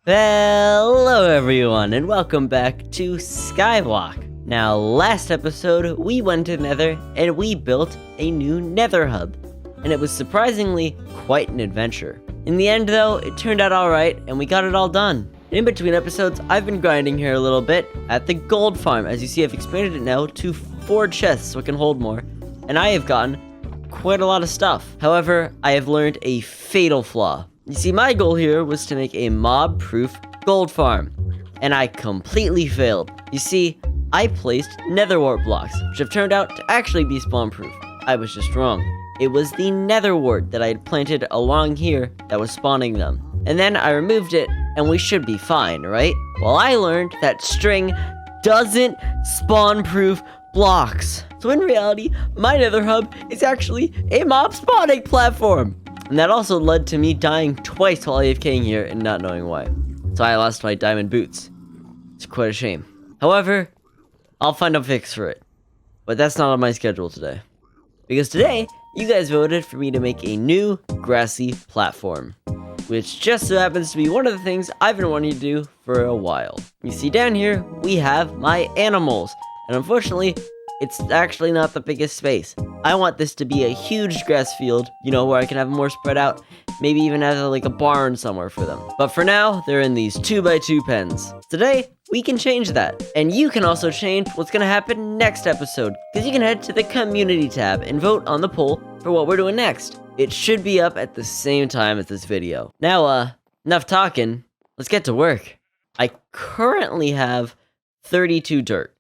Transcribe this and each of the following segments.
Hello everyone, and welcome back to Skyblock. Now, last episode, we went to Nether, and we built a new Nether hub. And it was surprisingly quite an adventure. In the end though, it turned out alright, and we got it all done. In between episodes, I've been grinding here a little bit at the gold farm. As you see, I've expanded it now to 4 chests so it can hold more. And I have gotten quite a lot of stuff. However, I have learned a fatal flaw. You see, my goal here was to make a mob-proof gold farm, and I completely failed. You see, I placed nether wart blocks, which have turned out to actually be spawn-proof. I was just wrong. It was the nether wart that I had planted along here that was spawning them. And then I removed it, and we should be fine, right? Well, I learned that string doesn't spawn-proof blocks. So in reality, my nether hub is actually a mob spawning platform. And that also led to me dying twice while AFKing here and not knowing why. So I lost my diamond boots. It's quite a shame. However, I'll find a fix for it. But that's not on my schedule today. Because today, you guys voted for me to make a new grassy platform. Which just so happens to be one of the things I've been wanting to do for a while. You see down here, we have my animals. And unfortunately, it's actually not the biggest space. I want this to be a huge grass field, you know, where I can have them more spread out, maybe even have like a barn somewhere for them. But for now, they're in these 2x2 pens. Today, we can change that. And you can also change what's gonna happen next episode, because you can head to the community tab and vote on the poll for what we're doing next. It should be up at the same time as this video. Now, enough talking, let's get to work. I currently have 32 dirt.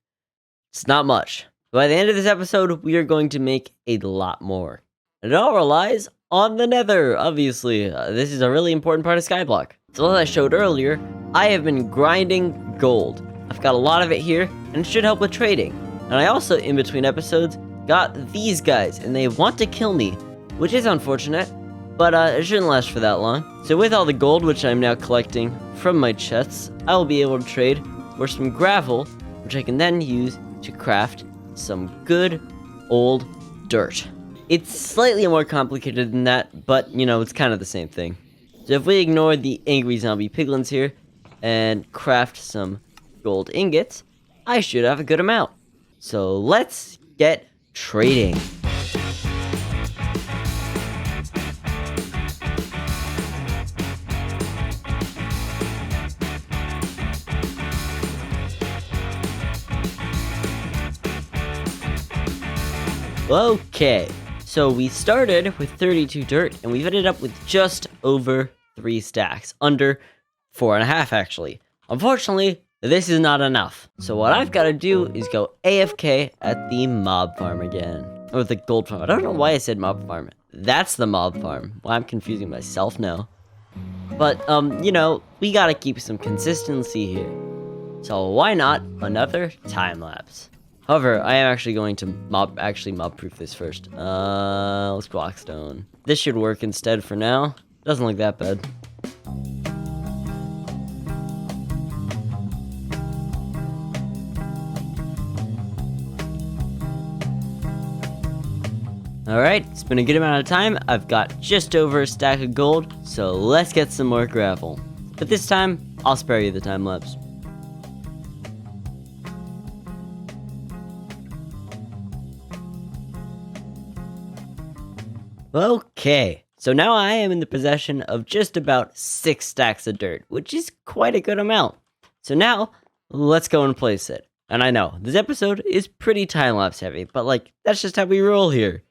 It's not much. By the end of this episode, we are going to make a lot more. And it all relies on the nether, obviously. This is a really important part of Skyblock. So as I showed earlier, I have been grinding gold. I've got a lot of it here, and it should help with trading. And I also, in between episodes, got these guys, and they want to kill me, which is unfortunate, but it shouldn't last for that long. So with all the gold, which I'm now collecting from my chests, I will be able to trade for some gravel, which I can then use to craft some good old dirt. It's slightly more complicated than that, but you know, it's kind of the same thing. So if we ignore the angry zombie piglins here and craft some gold ingots, I should have a good amount. So let's get trading. Okay, so we started with 32 dirt, and we've ended up with just over 3 stacks. Under 4.5, actually. Unfortunately, this is not enough. So what I've got to do is go AFK at the mob farm again. Or the gold farm. I don't know why I said mob farm. That's the mob farm. Well, I'm confusing myself now. But, you know, we gotta keep some consistency here. So why not another time lapse? However, I am actually going to mob-proof this first. Let's blockstone. This should work instead for now. Doesn't look that bad. Alright, it's been a good amount of time. I've got just over a stack of gold, so let's get some more gravel. But this time, I'll spare you the time lapse. Okay, so now I am in the possession of just about 6 stacks of dirt, which is quite a good amount. So now, let's go and place it. And I know, this episode is pretty time-lapse heavy, but like, that's just how we roll here.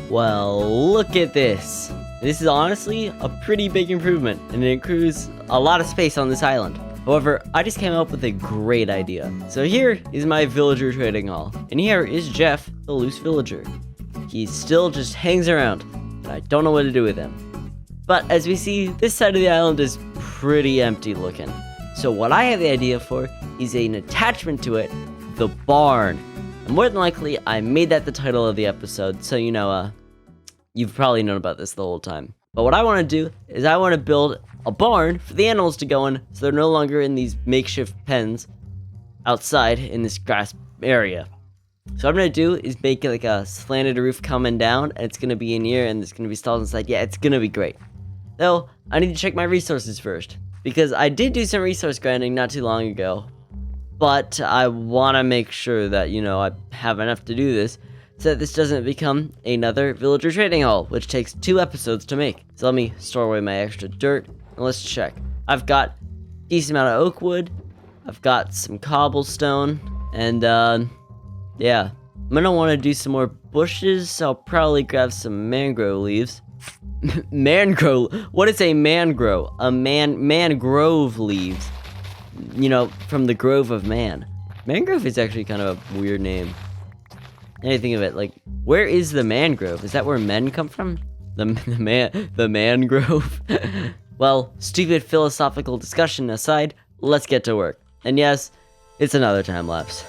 Well, look at this. This is honestly a pretty big improvement, and it accrues a lot of space on this island. However, I just came up with a great idea. So here is my villager trading hall, and here is Jeff, the loose villager. He still just hangs around, and I don't know what to do with him. But as we see, this side of the island is pretty empty looking. So what I have the idea for is an attachment to it, the barn. And more than likely, I made that the title of the episode, so you know, you've probably known about this the whole time. But what I want to do is I want to build a barn for the animals to go in, so they're no longer in these makeshift pens outside in this grass area. So what I'm gonna do is make like a slanted roof coming down, and it's gonna be in here, and there's gonna be stalls inside. Yeah, it's gonna be great. Though, I need to check my resources first, because I did do some resource grinding not too long ago, but I want to make sure that, I have enough to do this, so that this doesn't become another villager trading hall, which takes 2 episodes to make. So let me store away my extra dirt, and let's check. I've got a decent amount of oak wood, I've got some cobblestone, and yeah. I'm gonna want to do some more bushes, so I'll probably grab some mangrove leaves. Mangrove? What is a mangrove? Mangrove leaves. From the grove of man. Mangrove is actually kind of a weird name. And I think of it, like, where is the mangrove? Is that where men come from? The mangrove? Well, stupid philosophical discussion aside, let's get to work. And yes, it's another time lapse.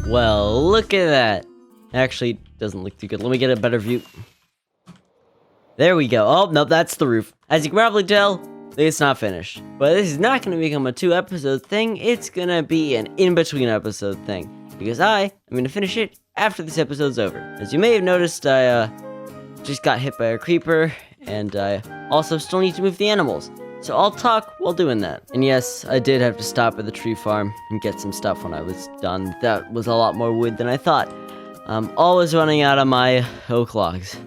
Well, look at that. Actually, doesn't look too good. Let me get a better view. There we go. Oh, no, that's the roof. As you can probably tell, it's not finished. But this is not going to become a 2-episode thing. It's going to be an in-between episode thing. Because I am going to finish it after this episode's over. As you may have noticed, I just got hit by a creeper. And I also still need to move the animals. So I'll talk while doing that. And yes, I did have to stop at the tree farm and get some stuff when I was done. That was a lot more wood than I thought. I'm always running out of my oak logs.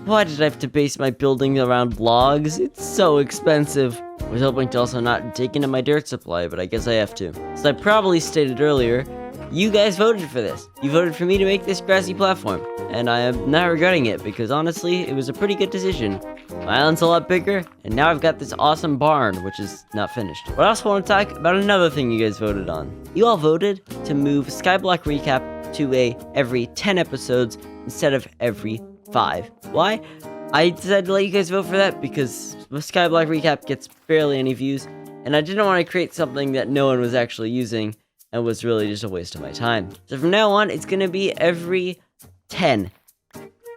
Why did I have to base my building around logs? It's so expensive. I was hoping to also not take into my dirt supply, but I guess I have to. As I probably stated earlier, you guys voted for this. You voted for me to make this grassy platform. And I am not regretting it, because honestly, it was a pretty good decision. My island's a lot bigger, and now I've got this awesome barn, which is not finished. But I also want to talk about another thing you guys voted on. You all voted to move Skyblock Recap to every 10 episodes instead of every 5. Why? I decided to let you guys vote for that because Skyblock Recap gets barely any views, and I didn't want to create something that no one was actually using, and was really just a waste of my time. So from now on, it's gonna be every 10.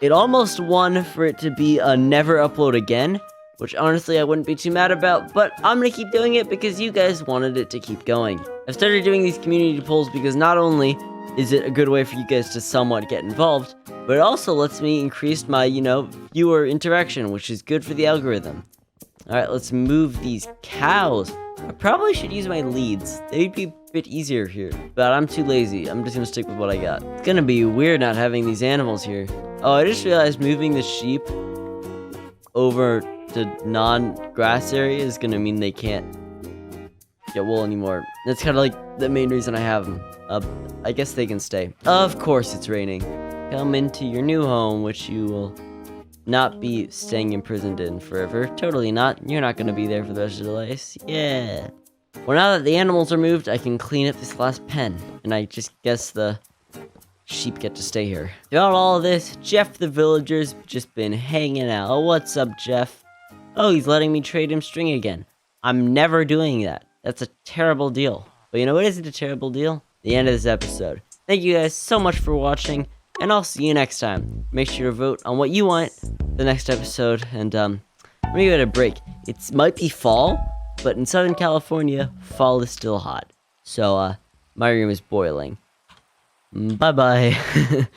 It almost won for it to be a never upload again, which honestly I wouldn't be too mad about, but I'm gonna keep doing it because you guys wanted it to keep going. I've started doing these community polls because not only is it a good way for you guys to somewhat get involved, but it also lets me increase my, viewer interaction, which is good for the algorithm. Alright, let's move these cows. I probably should use my leads. They'd be a bit easier here, but I'm too lazy. I'm just gonna stick with what I got. It's gonna be weird not having these animals here. Oh, I just realized moving the sheep over to non-grass area is gonna mean they can't get wool anymore. That's kind of like the main reason I have them. I guess they can stay. Of course it's raining. Come into your new home, which you will not be staying imprisoned in forever. Totally not. You're not going to be there for the rest of your life. Yeah. Well, now that the animals are moved, I can clean up this last pen. And I just guess the sheep get to stay here. Throughout all of this, Jeff the villager's just been hanging out. Oh, what's up, Jeff? Oh, he's letting me trade him string again. I'm never doing that. That's a terrible deal. But you know what isn't a terrible deal? The end of this episode. Thank you guys so much for watching, and I'll see you next time. Make sure to vote on what you want the next episode, and I'm gonna give it a break. It might be fall, but in Southern California, fall is still hot. So, my room is boiling. Bye-bye.